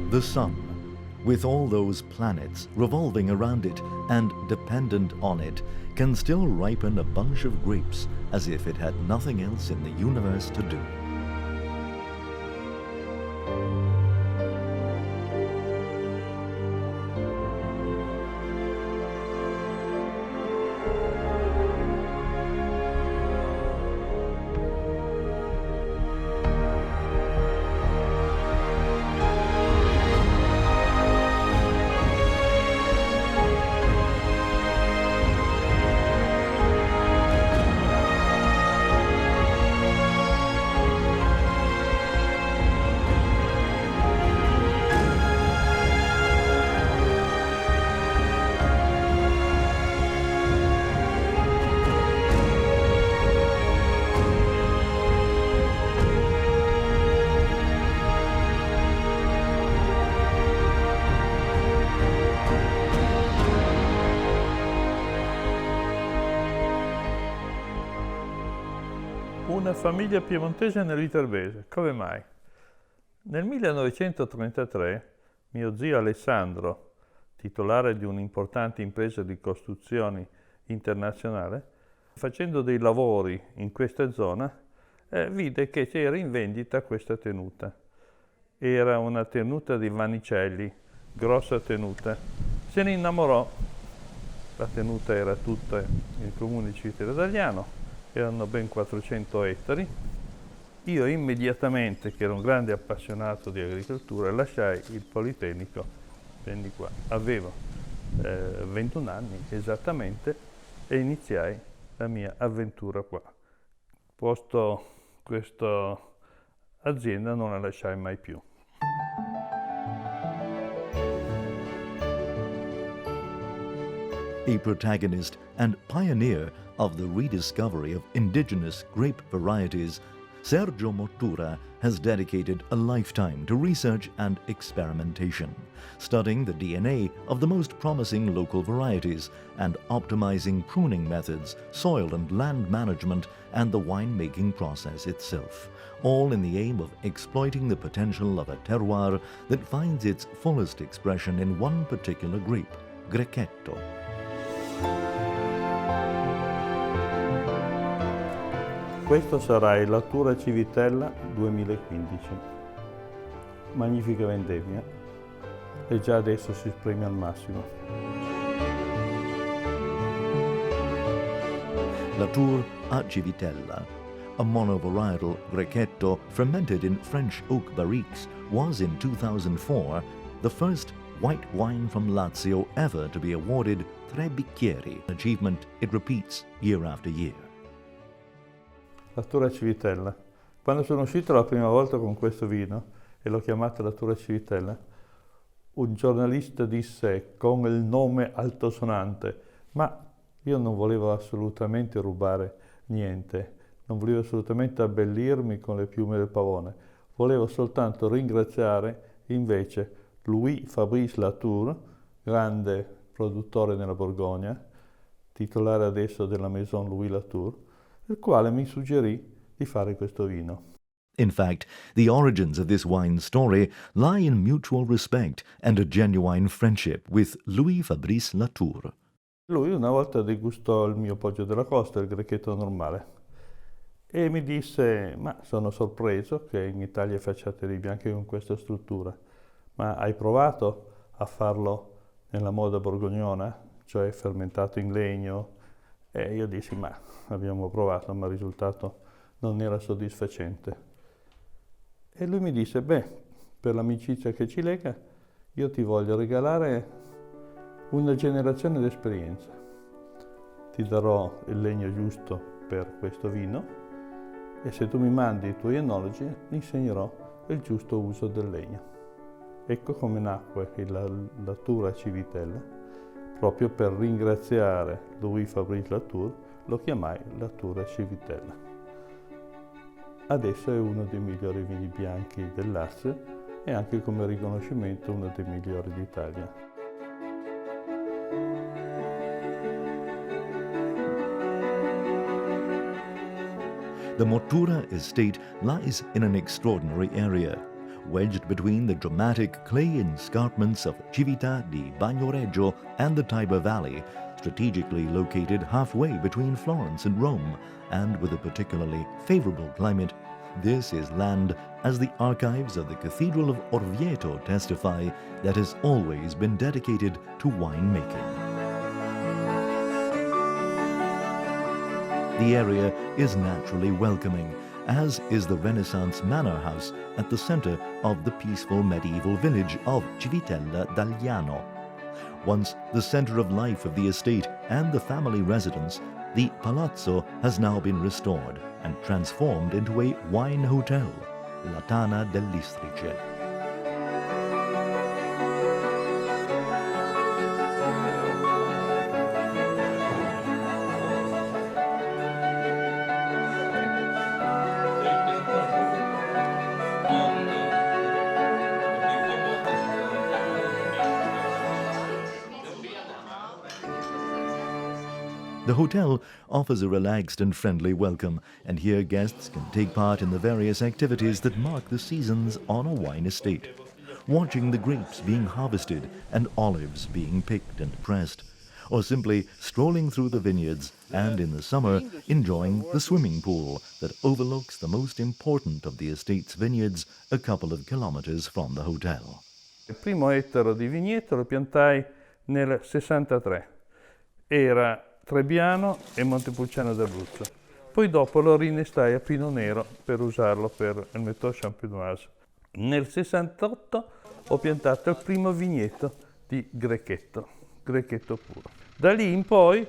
The sun, with all those planets revolving around it and dependent on it, can still ripen a bunch of grapes as if it had nothing else in the universe to do. Una famiglia piemontese nell'Viterbese. Come mai? Nel 1933 mio zio Alessandro, titolare di un'importante impresa di costruzioni internazionale, facendo dei lavori in questa zona, vide che c'era in vendita questa tenuta. Era una tenuta di Vannicelli, grossa tenuta. Se ne innamorò. La tenuta era tutta nel comune di Civitella d'Agliano. Erano ben 400 ettari. Io immediatamente, che ero un grande appassionato di agricoltura, lasciai il Politecnico, venni qua. Avevo 21 anni esattamente e iniziai la mia avventura qua. Posto questa azienda non la lasciai mai più. A protagonist and pioneer of the rediscovery of indigenous grape varieties, Sergio Mottura has dedicated a lifetime to research and experimentation, studying the DNA of the most promising local varieties and optimizing pruning methods, soil and land management, and the winemaking process itself, all in the aim of exploiting the potential of a terroir that finds its fullest expression in one particular grape, Grechetto. Questo sarà il Mottura Civitella 2015. Magnifica vendemmia e già adesso si esprime al massimo. Latour a Civitella, a monovarietal Grechetto fermented in French oak barriques, was in 2004 the first white wine from Lazio ever to be awarded Tre Bicchieri, an achievement it repeats year after year. Mottura Civitella. Quando sono uscito la prima volta con questo vino e l'ho chiamato Mottura Civitella, un giornalista disse con il nome altosonante, ma io non volevo assolutamente rubare niente, non volevo assolutamente abbellirmi con le piume del pavone, volevo soltanto ringraziare invece Louis-Fabrice Latour, grande produttore nella Borgogna, titolare adesso della Maison Louis Latour, il quale mi suggerì di fare questo vino. In fact, the origins of this wine story lie in mutual respect and a genuine friendship with Louis Fabrice Latour. Lui una volta degustò il mio Poggio della Costa, il Grechetto normale, e mi disse, ma sono sorpreso che in Italia facciate dei bianchi con questa struttura, ma hai provato a farlo nella moda borgognona, cioè fermentato in legno? E io dissi, ma abbiamo provato, ma il risultato non era soddisfacente. E lui mi disse, beh, per l'amicizia che ci lega, io ti voglio regalare una generazione di esperienza. Ti darò il legno giusto per questo vino e se tu mi mandi i tuoi enologi, ti insegnerò il giusto uso del legno. Ecco come nacque la Mottura Civitella. Proprio per ringraziare Louis-Fabrice Latour, lo chiamai Mottura Civitella. Adesso è uno dei migliori vini bianchi del Lazio e anche come riconoscimento uno dei migliori d'Italia. The Mottura estate lies in an extraordinary area, wedged between the dramatic clay escarpments of Civita di Bagnoregio and the Tiber Valley, strategically located halfway between Florence and Rome, and with a particularly favorable climate, this is land, as the archives of the Cathedral of Orvieto testify, that has always been dedicated to winemaking. The area is naturally welcoming, as is the Renaissance manor house at the center of the peaceful medieval village of Civitella dal Llano. Once the center of life of the estate and the family residence, the palazzo has now been restored and transformed into a wine hotel, La Tana dell'Istrice. The hotel offers a relaxed and friendly welcome, and here guests can take part in the various activities that mark the seasons on a wine estate. Watching the grapes being harvested and olives being picked and pressed, or simply strolling through the vineyards and, in the summer, enjoying the swimming pool that overlooks the most important of the estate's vineyards a couple of kilometers from the hotel. Il primo ettaro di vigneto lo piantai nel 63. Era Trebbiano e Montepulciano d'Abruzzo. Poi dopo lo rinnestai a Pino Nero per usarlo per il méthode champenoise. Nel 68 ho piantato il primo vigneto di Grechetto puro. Da lì in poi,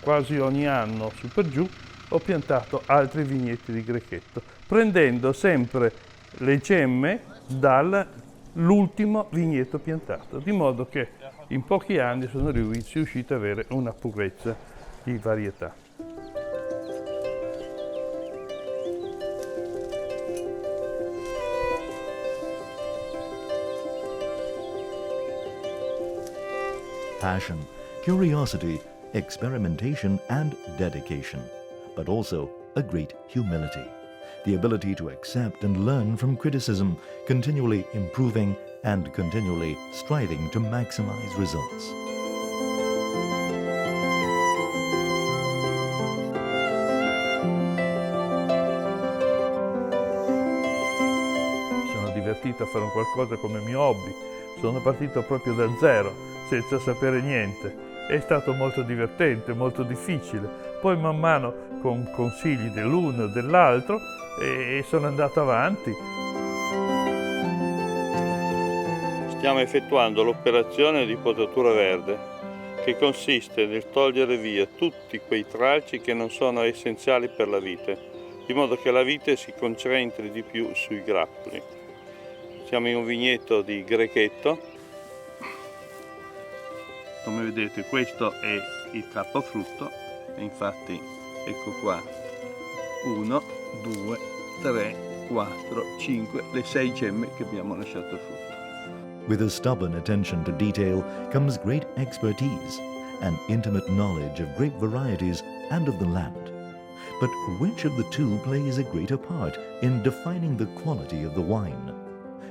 quasi ogni anno su per giù, ho piantato altri vigneti di Grechetto, prendendo sempre le gemme dall'ultimo vigneto piantato, di modo che in pochi anni sono riuscito ad avere una purezza di varietà. Passion, curiosity, experimentation, and dedication, but also a great humility. The ability to accept and learn from criticism, continually improving and continually striving to maximize results. Sono divertito a fare un qualcosa come mio hobby. Sono partito proprio da zero, senza sapere niente. È stato molto divertente, molto difficile. Poi man mano, con consigli dell'uno e dell'altro, sono andato avanti. Stiamo effettuando l'operazione di potatura verde, che consiste nel togliere via tutti quei tralci che non sono essenziali per la vite, di modo che la vite si concentri di più sui grappoli. Siamo in un vigneto di Grechetto. Come vedete, questo è il capofrutto, e infatti ecco qua 1, 2, 3, 4, 5, le 6 gemme che abbiamo lasciato al frutto. With a stubborn attention to detail comes great expertise and intimate knowledge of grape varieties and of the land. But which of the two plays a greater part in defining the quality of the wine?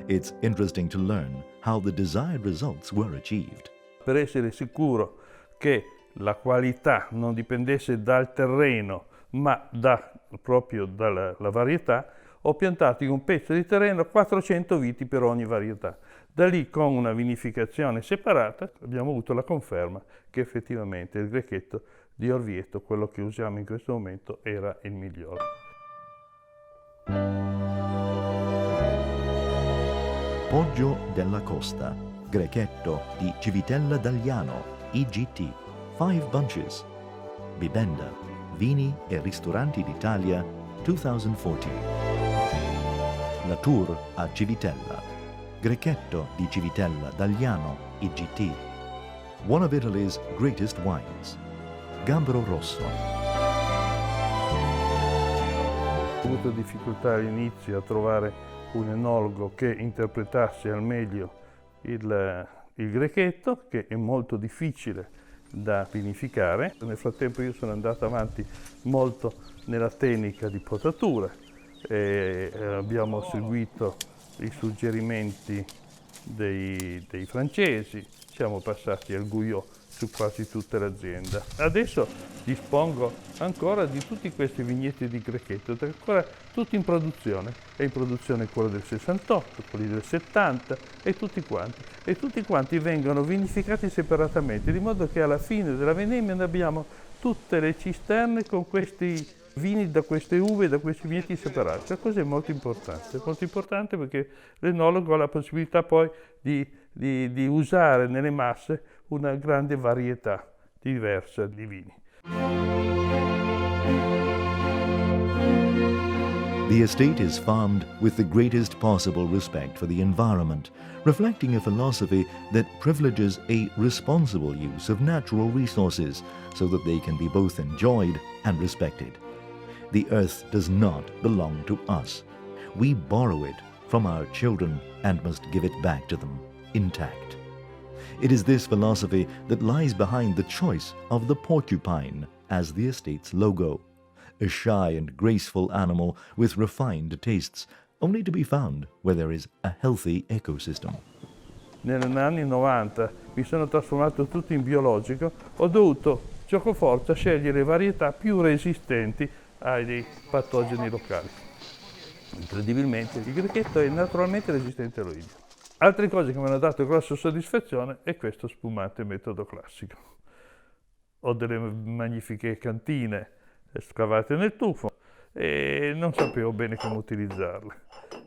It's interesting to learn how the desired results were achieved. Per essere sicuro che la qualità non dipendesse dal terreno, ma proprio dalla varietà, ho piantato in un pezzo di terreno 400 viti per ogni varietà. Da lì, con una vinificazione separata, abbiamo avuto la conferma che effettivamente il Grechetto di Orvieto, quello che usiamo in questo momento, era il migliore. Poggio della Costa, Grechetto di Civitella dal Llano, IGT, 5 bunches. Bibenda, Vini e Ristoranti d'Italia, 2014. La Tour a Civitella, Grechetto di Civitella dal Llano, IGT, one of Italy's greatest wines. Gambero Rosso. Ho avuto difficoltà all'inizio a trovare un enologo che interpretasse al meglio il Grechetto, che è molto difficile da vinificare. Nel frattempo io sono andato avanti molto nella tecnica di potatura. Abbiamo seguito i suggerimenti dei francesi, siamo passati al Guyot su quasi tutte le aziende. Adesso dispongo ancora di tutti questi vigneti di Grechetto, ancora tutti in produzione. È in produzione quello del 68, quelli del 70 e tutti quanti. E tutti quanti vengono vinificati separatamente, di modo che alla fine della vendemmia noi abbiamo tutte le cisterne con questi vini da queste uve, da questi vigneti separati. La cosa è molto importante perché l'enologo ha la possibilità poi di usare nelle masse una grande varietà diversa di vini. The estate is farmed with the greatest possible respect for the environment, reflecting a philosophy that privileges a responsible use of natural resources so that they can be both enjoyed and respected. The earth does not belong to us. We borrow it from our children and must give it back to them intact. It is this philosophy that lies behind the choice of the porcupine as the estate's logo, a shy and graceful animal with refined tastes, only to be found where there is a healthy ecosystem. Negli anni 90 mi sono trasformato tutto in biologico, ho dovuto giocoforza scegliere varietà più resistenti ai patogeni locali. Incredibilmente il Grechetto è naturalmente resistente all'oidio. Altre cose che mi hanno dato grossa soddisfazione è questo spumante metodo classico. Ho delle magnifiche cantine scavate nel tufo e non sapevo bene come utilizzarle.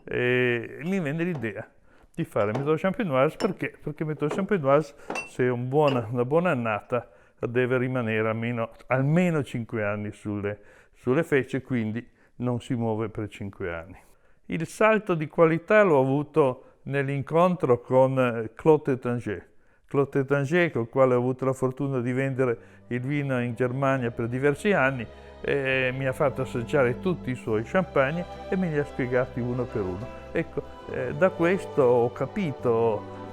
E mi venne l'idea di fare metodo champenoise perché metodo champenoise, se è una buona annata, deve rimanere almeno 5 anni sulle fece, quindi non si muove per 5 anni. Il salto di qualità l'ho avuto nell'incontro con Claude Étanger. Claude Étanger, con il quale ho avuto la fortuna di vendere il vino in Germania per diversi anni, mi ha fatto assaggiare tutti i suoi champagne e me li ha spiegati uno per uno. Ecco, da questo ho capito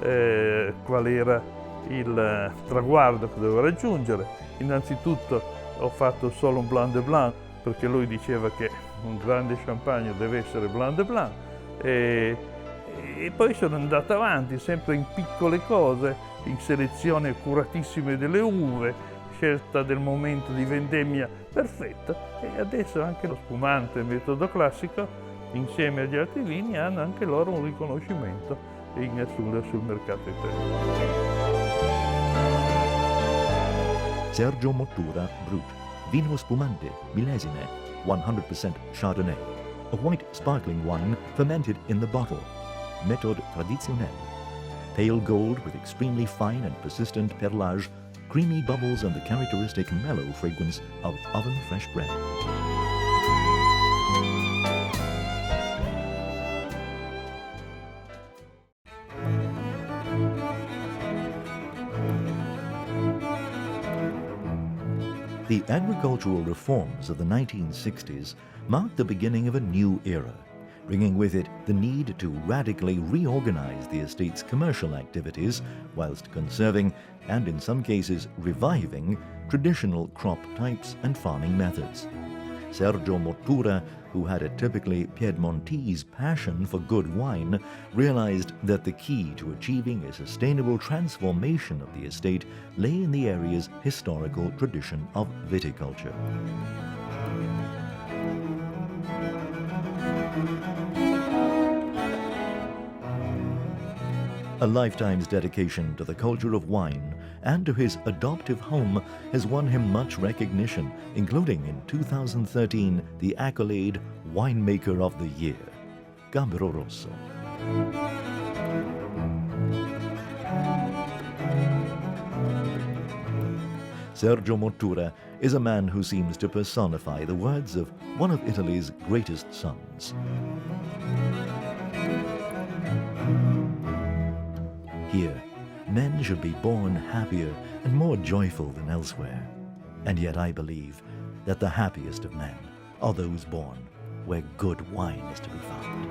qual era il traguardo che dovevo raggiungere. Innanzitutto ho fatto solo un Blanc de Blanc, perché lui diceva che un grande champagne deve essere Blanc de Blanc, e poi sono andato avanti sempre in piccole cose, in selezione accuratissime delle uve, scelta del momento di vendemmia perfetta, e adesso anche lo spumante metodo classico insieme agli altri vini hanno anche loro un riconoscimento sul mercato italiano. Sergio Mottura Brut, vino spumante, millesime, 100% Chardonnay, a white sparkling wine fermented in the bottle, méthode traditionnelle, pale gold with extremely fine and persistent perlage, creamy bubbles and the characteristic mellow fragrance of oven-fresh bread. The agricultural reforms of the 1960s marked the beginning of a new era, bringing with it the need to radically reorganize the estate's commercial activities whilst conserving, and in some cases reviving, traditional crop types and farming methods. Sergio Mottura, who had a typically Piedmontese passion for good wine, realized that the key to achieving a sustainable transformation of the estate lay in the area's historical tradition of viticulture. A lifetime's dedication to the culture of wine and to his adoptive home has won him much recognition, including in 2013 the accolade Winemaker of the Year, Gambero Rosso. Sergio Mottura is a man who seems to personify the words of one of Italy's greatest sons. Here, men should be born happier and more joyful than elsewhere. And yet I believe that the happiest of men are those born where good wine is to be found.